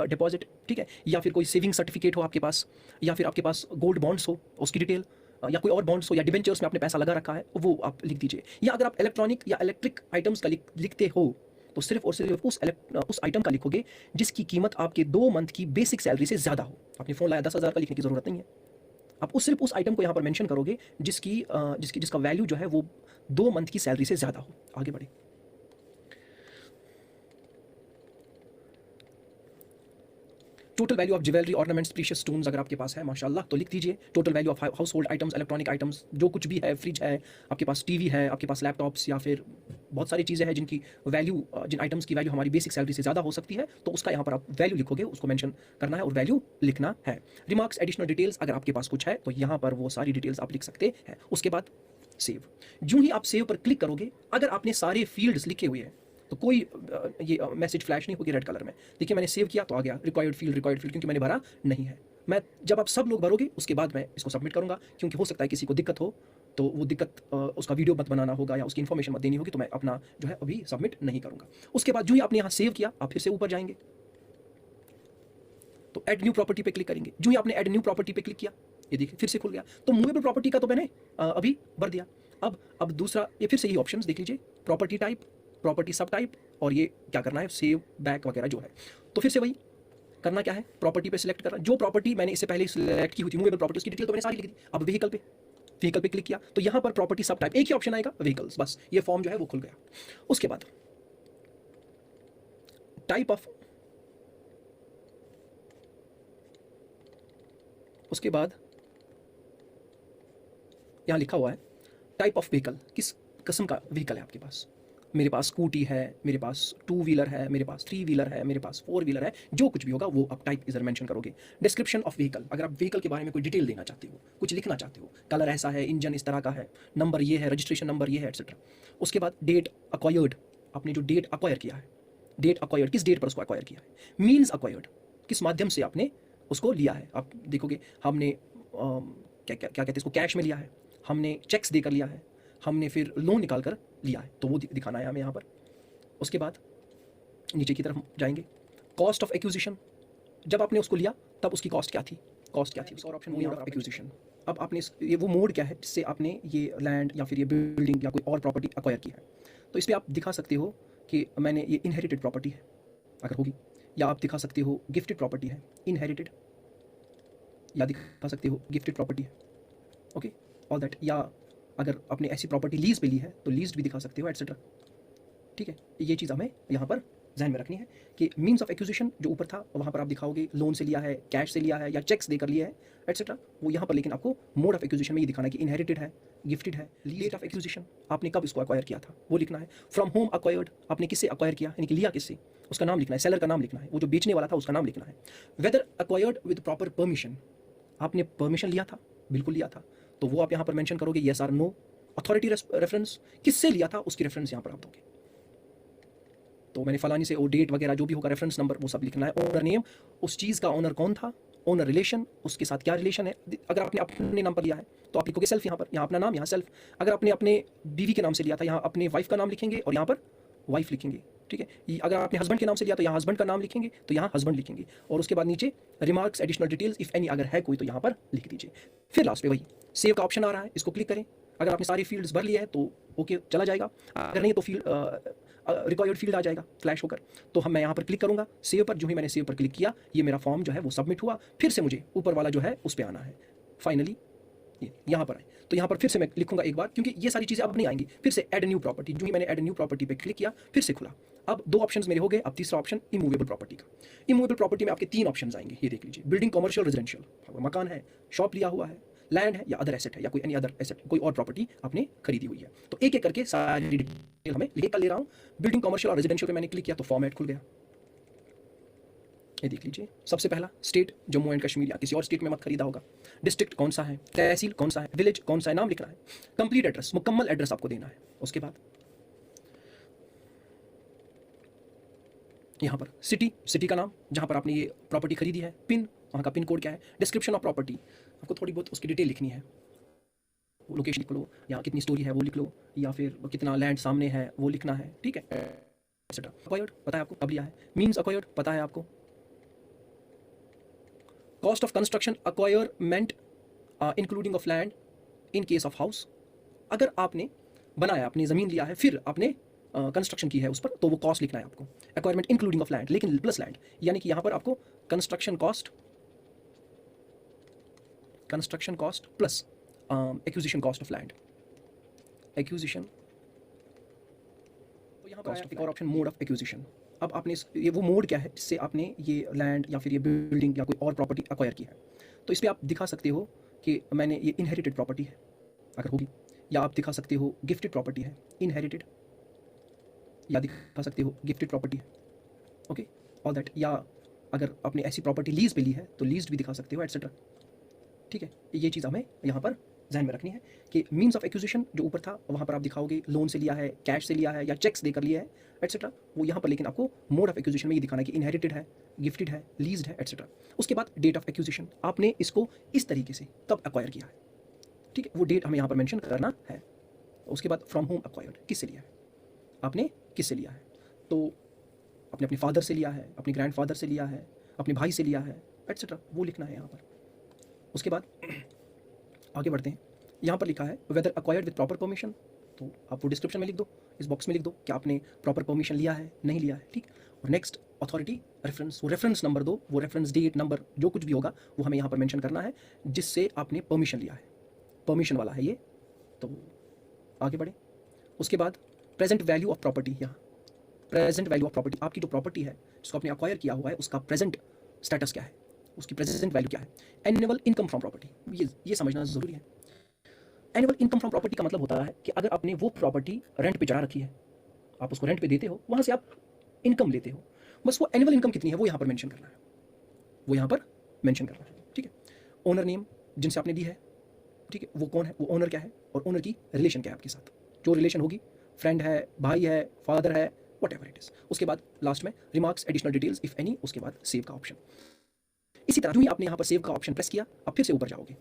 deposit, ठीक है, या फिर कोई सेविंग सर्टिफिकेट हो आपके पास, या फिर आपके पास गोल्ड बॉन्ड्स हो उसकी डिटेल, या कोई और बॉन्ड्स हो या डिबेंचर्स में आपने पैसा लगा रखा है वो आप लिख दीजिए। या अगर आप इलेक्ट्रॉनिक या इलेक्ट्रिक आइटम्स का लिखते हो तो सिर्फ और सिर्फ उस आइटम का लिखोगे जिसकी कीमत आपके 2 मंथ की बेसिक सैलरी से ज़्यादा हो। आपने फ़ोन लाया 10,000 का, लिखने की ज़रूरत नहीं है, आप सिर्फ उस आइटम को यहाँ पर मेंशन करोगे जिसका वैल्यू जो है वो 2 मंथ की सैलरी से ज़्यादा हो। आगे बढ़े, total value of jewellery, ornaments, precious stones अगर आपके पास है माशाल्लाह तो लिख दीजिए। Total value of house hold items, electronic items, जो कुछ भी है, फ्रिज है आपके पास, टीवी है आपके पास, लैपटॉप्स, या फिर बहुत सारी चीज़ें हैं जिनकी वैल्यू, जिन आइटम्स की वैल्यू हमारी बेसिक सैलरी से ज़्यादा हो सकती है, तो उसका यहाँ पर आप वैल्यू लिखोगे, उसको मेंशन करना है और वैल्यू लिखना है। रिमार्क्स, एडिशनल डिटेल्स अगर आपके पास कुछ है तो यहाँ पर वो सारी डिटेल्स आप लिख सकते हैं। उसके बाद सेव, जो ही आप सेव पर क्लिक करोगे, अगर आपने सारे फील्ड्स लिखे हुए हैं तो कोई ये मैसेज फ्लैश नहीं होगी रेड कलर में। देखिए मैंने सेव किया तो आ गया रिक्वायर्ड फील्ड, क्योंकि मैंने भरा नहीं है। मैं जब आप सब लोग भरोगे उसके बाद मैं इसको सबमिट करूंगा, क्योंकि हो सकता है किसी को दिक्कत हो, तो वो दिक्कत उसका वीडियो मत बनाना होगा या उसकी इन्फॉर्मेशन मत देनी होगी, तो मैं अपना जो है अभी सबमिट नहीं करूंगा। उसके बाद जो ही आपने यहाँ सेव किया, आप फिर से ऊपर जाएंगे तो ऐड न्यू प्रॉपर्टी पे क्लिक करेंगे। जो ही आपने ऐड न्यू प्रॉपर्टी पे क्लिक किया, ये देखिए फिर से खुल गया। तो मूवेबल प्रॉपर्टी का तो मैंने अभी भर दिया। अब दूसरा ये फिर से यही ऑप्शंस देख लीजिए, प्रॉपर्टी टाइप, प्रॉपर्टी सब टाइप, और ये क्या करना है, सेव बैक वगैरह जो है। तो फिर से वही करना क्या है, प्रॉपर्टी पे सिलेक्ट करना। जो प्रॉपर्टी मैंने इससे पहले सिलेक्ट की हुई थी मूवेबल प्रॉपर्टी, उसकी डिटेल तो मैंने सारी लिख दी। अब व्हीकल पे क्लिक किया तो यहाँ पर प्रॉपर्टी सब टाइप, एक ही ऑप्शन आएगा व्हीकल्स, बस ये फॉर्म जो है वो खुल गया। उसके बाद टाइप ऑफ, उसके बाद यहाँ लिखा हुआ है टाइप ऑफ व्हीकल, किस किस्म का व्हीकल है आपके पास। मेरे पास स्कूटी है, मेरे पास 2 व्हीलर है, मेरे पास 3 व्हीलर है, मेरे पास 4 व्हीलर है, जो कुछ भी होगा वो आप टाइप इधर मेंशन करोगे। डिस्क्रिप्शन ऑफ व्हीकल, अगर आप व्हीकल के बारे में कोई डिटेल देना चाहते हो, कुछ लिखना चाहते हो, कलर ऐसा है, इंजन इस तरह का है, नंबर ये है, रजिस्ट्रेशन नंबर ये है, एटसेट्रा। उसके बाद डेट अक्वायर्ड, आपने जो डेट अक्वायर किया है, डेट अक्वायर्ड किस डेट पर उसको अक्वायर किया है। मीन्स अक्वायर्ड, किस माध्यम से आपने उसको लिया है। आप देखोगे हमने क्या क्या क्या कहते हैं इसको, कैश में लिया है, हमने चेक्स देकर लिया है, हमने फिर लोन निकाल कर लिया है, तो वो दिखाना है हमें यहाँ पर। उसके बाद नीचे की तरफ जाएंगे, कॉस्ट ऑफ एक्विजिशन, जब आपने उसको लिया तब उसकी कॉस्ट क्या थी, और ऑप्शन मोड ऑफ एक्विजिशन। अब आपने ये वो मोड क्या है जिससे आपने ये लैंड या फिर ये बिल्डिंग या कोई और प्रॉपर्टी अक्वायर की है। तो इस पर आप दिखा सकते हो कि मैंने ये इनहेरिटेड प्रॉपर्टी है अगर होगी, या आप दिखा सकते हो गिफ्टेड प्रॉपर्टी है इनहेरिटेड, या दिखा सकते हो गिफ्टेड प्रॉपर्टी है, ओके ऑल दैट। या अगर आपने ऐसी प्रॉपर्टी लीज पे ली है तो लीज भी दिखा सकते हो, एटसेट्रा। ठीक है, ये चीज़ हमें यहाँ पर ध्यान में रखनी है कि मीन्स ऑफ एक्विजिशन जो ऊपर था वहाँ पर आप दिखाओगे लोन से लिया है, कैश से लिया है, या चेक्स देकर लिया है, एटसेट्रा। वो यहाँ पर लेकिन आपको मोड ऑफ एक्विजिशन में ये दिखाना है कि इनहेरिटेड है, गिफ्टेड है, डेट ऑफ एक्विजिशन आपने कब इसको अक्वायर किया था वो लिखना है। फ्रॉम होम अक्वायर्ड, आपने किससे अक्वायर किया, यानी कि लिया किससे, उसका नाम लिखना है, सेलर का नाम लिखना है, वो जो बेचने वाला था उसका नाम लिखना है। Whether acquired with proper permission, आपने परमिशन लिया था, बिल्कुल लिया था, तो वो आप यहाँ पर मेंशन करोगे yes or no. Authority reference, किससे लिया था उसकी रेफरेंस यहाँ पर आप दोगे। तो मैंने फलानी से, वो डेट वगैरह जो भी होगा, रेफरेंस नंबर वो सब लिखना है। ओनर नेम, उस चीज़ का ओनर कौन था, ओनर रिलेशन, उसके साथ क्या रिलेशन है। अगर आपने अपने नाम पर लिया है तो आप लिखोगे सेल्फ यहाँ पर, यहाँ अपना नाम, यहाँ सेल्फ। अगर आपने अपने बीवी के नाम से लिया था, यहाँ अपने वाइफ का नाम लिखेंगे और यहाँ पर वाइफ लिखेंगे, ठीक है। अगर आपने हस्बैंड के नाम से लिया तो यहाँ हस्बैंड का नाम लिखेंगे, तो यहाँ हस्बैंड लिखेंगे, और उसके बाद नीचे remarks additional details if any अगर है कोई तो यहाँ पर लिख दीजिए। फिर लास्ट पे वही सेव का ऑप्शन आ रहा है, इसको क्लिक करें। अगर आपने सारी फील्ड्स भर लिए है तो ओके चला जाएगा, अगर नहीं तो फील्ड रिक्वायर्ड फील्ड आ जाएगा फ्लैश होकर। तो मैं यहाँ पर क्लिक करूँगा सेव पर, जो ही मैंने सेव पर क्लिक किया ये मेरा फॉर्म जो है वो सबमिट हुआ। फिर से मुझे ऊपर वाला जो है उस पर आना है, फाइनली ये यहाँ पर आए। तो यहाँ पर फिर से मैं लिखूंगा एक बार, क्योंकि ये सारी चीज़ें अब नहीं आएंगी। फिर से ऐड न्यू प्रॉपर्टी, जो ही मैंने ऐड न्यू प्रॉपर्टी पे क्लिक किया फिर से खुला। अब 2 ऑप्शंस मेरे हो गए। अब तीसरा ऑप्शन इमूवेबल प्रॉपर्टी का। इमूवेबल प्रॉपर्टी में आपके 3 ऑप्शंस आएंगे, ये देख लीजिए। बिल्डिंग, कमर्शियल, रेजिडेंशियल, मकान है, शॉप लिया हुआ है, लैंड है, या अदर एसेट है, या कोई एनी अदर एसेट, कोई और प्रॉपर्टी आपने खरीदी हुई है। तो एक एक करके सारी डिटेल हमें लिख कर ले रहा हूँ। बिल्डिंग, कमर्शियल और रेजिडेंशियल पे मैंने क्लिक किया तो फॉर्मेट खुल गया, ये देख लीजिए। सबसे पहला स्टेट जम्मू एंड कश्मीर, या किसी और स्टेट में मत खरीदा होगा। डिस्ट्रिक्ट कौन सा है, तहसील कौन सा है, विलेज कौन सा है, नाम लिखना है। कंप्लीट एड्रेस, मुकम्मल एड्रेस आपको देना है। उसके बाद यहाँ पर सिटी का नाम जहाँ पर आपने ये प्रॉपर्टी खरीदी है, पिन, वहाँ का पिन कोड क्या है। डिस्क्रिप्शन ऑफ प्रॉपर्टी, आपको थोड़ी बहुत उसकी डिटेल लिखनी है, लोकेशन लिख लो, या कितनी स्टोरी है वो लिख लो, या फिर कितना लैंड सामने है वो लिखना है, ठीक है, एक्सेट्रा। अक्वायर्ड पता है आपको कब लिया है, मीन्स अक्वायर्ड पता है आपको। Cost of construction, acquirement including of land in case of house, अगर आपने बनाया, अपनी ज़मीन लिया है फिर आपने कंस्ट्रक्शन की है उस पर, तो वो कॉस्ट लिखना है आपको। एक्वायरमेंट इंक्लूडिंग ऑफ लैंड, लेकिन प्लस लैंड, यानी कि यहाँ पर आपको construction cost plus acquisition cost of land, acquisition, तो यहाँ पर एक और ऑप्शन मोड ऑफ एक्विजिशन। अब आपने ये वो मोड क्या है जिससे आपने ये लैंड या फिर ये बिल्डिंग या कोई और प्रॉपर्टी अक्वायर की है। तो इस पर आप दिखा सकते हो कि मैंने ये इनहेरिटेड प्रॉपर्टी है अगर होगी, या आप दिखा सकते हो गिफ्टेड प्रॉपर्टी है इनहेरिटेड, या दिखा सकते हो गिफ्टेड प्रॉपर्टी है, ओके ऑल दैट। या अगर आपने ऐसी प्रॉपर्टी लीज पे ली है तो लीज भी दिखा सकते हो, एटसेट्रा। ठीक है, ये चीज़ हमें यहाँ पर ध्यान में रखनी है कि मीन्स ऑफ एक्विजिशन जो ऊपर था वहाँ पर आप दिखाओगे लोन से लिया है, कैश से लिया है, या चेक्स देकर लिया है, एटसेट्रा। वो यहाँ पर लेकिन आपको मोड ऑफ एक्विजिशन में ये दिखाना है कि इनहेरिटेड है, गिफ्टेड है, लीज्ड है, एटसेट्रा। उसके बाद डेट ऑफ एक्विजिशन, आपने इसको इस तरीके से कब अक्वायर किया है, ठीक है, वो डेट हमें यहाँ पर मेंशन करना है। उसके बाद फ्रॉम होम अक्वायर्ड, किससे लिया है, आपने किससे लिया है, तो आपने अपने फादर से लिया है, अपने ग्रैंडफादर से लिया है, अपने भाई से लिया है, एटसेट्रा, वो लिखना है यहाँ पर। उसके बाद आगे बढ़ते हैं। यहाँ पर लिखा है whether acquired with proper permission, तो आप वो डिस्क्रिप्शन में लिख दो, इस बॉक्स में लिख दो कि आपने प्रॉपर परमिशन लिया है नहीं लिया है, ठीक। और नेक्स्ट अथॉरिटी रेफरेंस, वो रेफरेंस नंबर दो, वो रेफरेंस डेट नंबर जो कुछ भी होगा वो हमें यहाँ पर मेंशन करना है जिससे आपने परमिशन लिया है, परमिशन वाला है ये। तो आगे बढ़े। उसके बाद प्रेजेंट वैल्यू ऑफ प्रॉपर्टी, यहाँ प्रेजेंट वैल्यू ऑफ प्रॉपर्टी, आपकी जो प्रॉपर्टी है जिसको आपने अक्वायर किया हुआ है उसका प्रेजेंट स्टेटस क्या है, उसकी प्रेजेंट वैल्यू क्या है। एनुअल इनकम फ्रॉम प्रॉपर्टी, ये समझना जरूरी है। एनुअल इनकम फ्रॉम प्रॉपर्टी का मतलब होता है कि अगर आपने वो प्रॉपर्टी रेंट पे चढ़ा रखी है, आप उसको रेंट पे देते हो, वहां से आप इनकम लेते हो, बस वो एनुअल इनकम कितनी है वो यहाँ पर मेंशन करना है, वो यहाँ पर मेंशन करना है, ठीक है। ओनर नेम जिनसे आपने दी है, ठीक है, वो कौन है, वो ओनर क्या है, और ओनर की रिलेशन क्या है आपके साथ, जो रिलेशन होगी, फ्रेंड है, भाई है, फादर है, वट एवर इट इज। उसके बाद लास्ट में remarks additional details if any, उसके बाद सेव का ऑप्शन। इसी तरह जो ही आपने यहाँ पर सेव का ऑप्शन प्रेस किया, आप फिर से ऊपर जाओगे,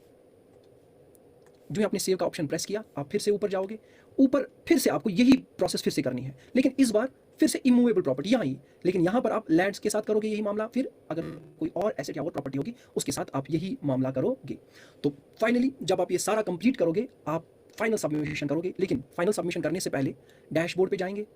जो आपने सेव का ऑप्शन प्रेस किया आप फिर से ऊपर जाओगे, ऊपर फिर से आपको यही प्रोसेस फिर से करनी है, लेकिन इस बार फिर से इमूवेबल प्रॉपर्टी यहाँ ही, लेकिन यहाँ पर आप लैंड्स के साथ करोगे यही मामला, फिर अगर कोई और एसेट या और प्रॉपर्टी होगी उसके साथ आप यही मामला करोगे। तो फाइनली जब आप ये सारा कंप्लीट करोगे आप फाइनल सबमिशन करोगे, लेकिन फाइनल सबमिशन करने से पहले डैशबोर्ड पे जाएंगे,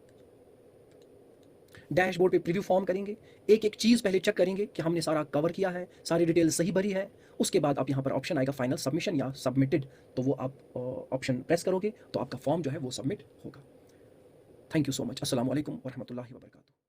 डैशबोर्ड पे प्रीव्यू फॉर्म करेंगे, एक एक चीज़ पहले चेक करेंगे कि हमने सारा कवर किया है, सारी डिटेल सही भरी है। उसके बाद आप यहाँ पर ऑप्शन आएगा फाइनल सबमिशन या सबमिटेड, तो वो आप ऑप्शन प्रेस करोगे तो आपका फॉर्म जो है वो सबमिट होगा। Thank you so much. अस्सलाम वालेकुम वरहमतुल्लाहि वबरकातुहू।